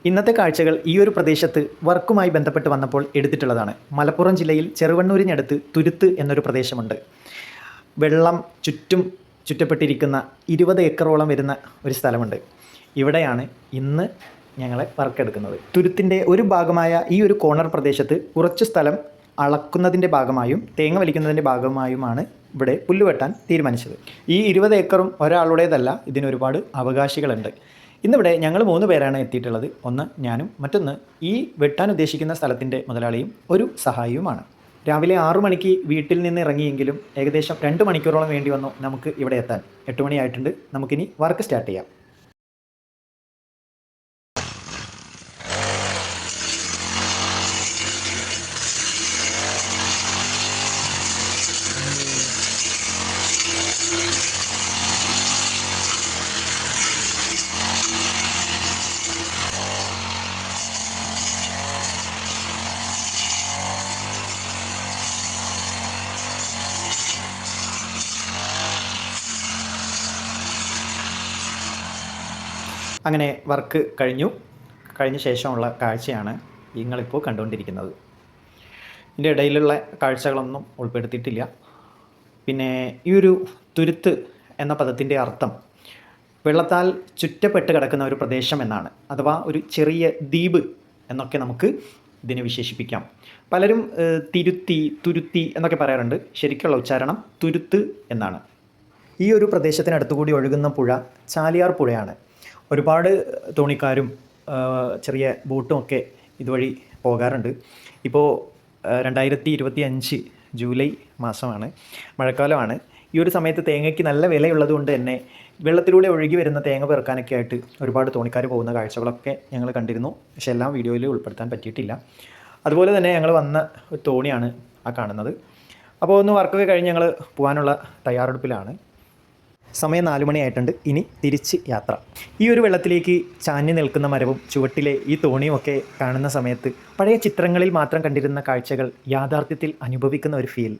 ഇന്നത്തെ കാഴ്ചകൾ ഈ ഒരു പ്രദേശത്ത് വർക്കുമായി ബന്ധപ്പെട്ട് വന്നപ്പോൾ എടുത്തിട്ടുള്ളതാണ്. മലപ്പുറം ജില്ലയിൽ ചെറുവണ്ണൂരിനടുത്ത് തുരുത്ത് എന്നൊരു പ്രദേശമുണ്ട്. വെള്ളം ചുറ്റപ്പെട്ടിരിക്കുന്ന 20 ഏക്കറോളം വരുന്ന ഒരു സ്ഥലമുണ്ട്. ഇവിടെയാണ് ഇന്ന് ഞങ്ങളെ വർക്കെടുക്കുന്നത്. തുരുത്തിൻ്റെ ഒരു ഭാഗമായ ഈ ഒരു കോർണർ പ്രദേശത്ത് കുറച്ച് സ്ഥലം അളക്കുന്നതിൻ്റെ ഭാഗമായും തേങ്ങ വലിക്കുന്നതിൻ്റെ ഭാഗമായുമാണ് ഇവിടെ പുല്ലുവെട്ടാൻ തീരുമാനിച്ചത്. ഈ 20 ഏക്കറും ഒരാളുടേതല്ല, ഇതിനൊരുപാട് അവകാശികളുണ്ട്. ഇന്നിവിടെ ഞങ്ങൾ 3 പേരാണ് എത്തിയിട്ടുള്ളത്. ഒന്ന് ഞാനും, മറ്റൊന്ന് ഈ വെട്ടാൻ ഉദ്ദേശിക്കുന്ന സ്ഥലത്തിൻ്റെ മുതലാളിയും ഒരു സഹായിയുമാണ്. രാവിലെ 6 മണിക്ക് വീട്ടിൽ നിന്ന് ഇറങ്ങിയെങ്കിലും ഏകദേശം 2 മണിക്കൂറോളം വേണ്ടി വന്നു നമുക്ക് ഇവിടെ എത്താൻ. 8 മണിയായിട്ടുണ്ട്. നമുക്കിനി വർക്ക് സ്റ്റാർട്ട് ചെയ്യാം. അങ്ങനെ വർക്ക് കഴിഞ്ഞ ശേഷമുള്ള കാഴ്ചയാണ് നിങ്ങളിപ്പോൾ കണ്ടുകൊണ്ടിരിക്കുന്നത്. ഇതിൻ്റെ ഇടയിലുള്ള കാഴ്ചകളൊന്നും ഉൾപ്പെടുത്തിയിട്ടില്ല. പിന്നെ ഈ ഒരു തുരുത്ത് എന്ന പദത്തിൻ്റെ അർത്ഥം വെള്ളത്താൽ ചുറ്റപ്പെട്ട് കിടക്കുന്ന ഒരു പ്രദേശം എന്നാണ്, അഥവാ ഒരു ചെറിയ ദ്വീപ് എന്നൊക്കെ നമുക്ക് ഇതിനെ വിശേഷിപ്പിക്കാം. പലരും തുരുത്തി എന്നൊക്കെ പറയാറുണ്ട്. ശരിക്കുള്ള ഉച്ചാരണം തുരുത്ത് എന്നാണ്. ഈ ഒരു പ്രദേശത്തിനടുത്തുകൂടി ഒഴുകുന്ന പുഴ ചാലിയാർ പുഴയാണ്. ഒരുപാട് തോണിക്കാരും ചെറിയ ബോട്ടും ഒക്കെ ഇതുവഴി പോകാറുണ്ട്. ഇപ്പോൾ 2025 ജൂലൈ മാസമാണ്, മഴക്കാലമാണ്. ഈ ഒരു സമയത്ത് തേങ്ങയ്ക്ക് നല്ല വിലയുള്ളത് കൊണ്ട് തന്നെ വെള്ളത്തിലൂടെ ഒഴുകി വരുന്ന തേങ്ങ പെറുക്കാനൊക്കെ ആയിട്ട് ഒരുപാട് തോണിക്കാർ പോകുന്ന കാഴ്ചകളൊക്കെ ഞങ്ങൾ കണ്ടിരുന്നു. പക്ഷേ എല്ലാം വീഡിയോയിൽ ഉൾപ്പെടുത്താൻ പറ്റിയിട്ടില്ല. അതുപോലെ തന്നെ ഞങ്ങൾ വന്ന ഒരു തോണിയാണ് ആ കാണുന്നത്. അപ്പോൾ ഒന്ന് വർക്കൊക്കെ കഴിഞ്ഞ് ഞങ്ങൾ പോകാനുള്ള തയ്യാറെടുപ്പിലാണ്. സമയം 4 മണിയായിട്ടുണ്ട്. ഇനി തിരിച്ച് യാത്ര. ഈ ഒരു വെള്ളത്തിലേക്ക് ചാഞ്ഞു നിൽക്കുന്ന മരവും ചുവട്ടിലെ ഈ തോണിയും ഒക്കെ കാണുന്ന സമയത്ത് പഴയ ചിത്രങ്ങളിൽ മാത്രം കണ്ടിരുന്ന കാഴ്ചകൾ യാഥാർത്ഥ്യത്തിൽ അനുഭവിക്കുന്ന ഒരു ഫീൽ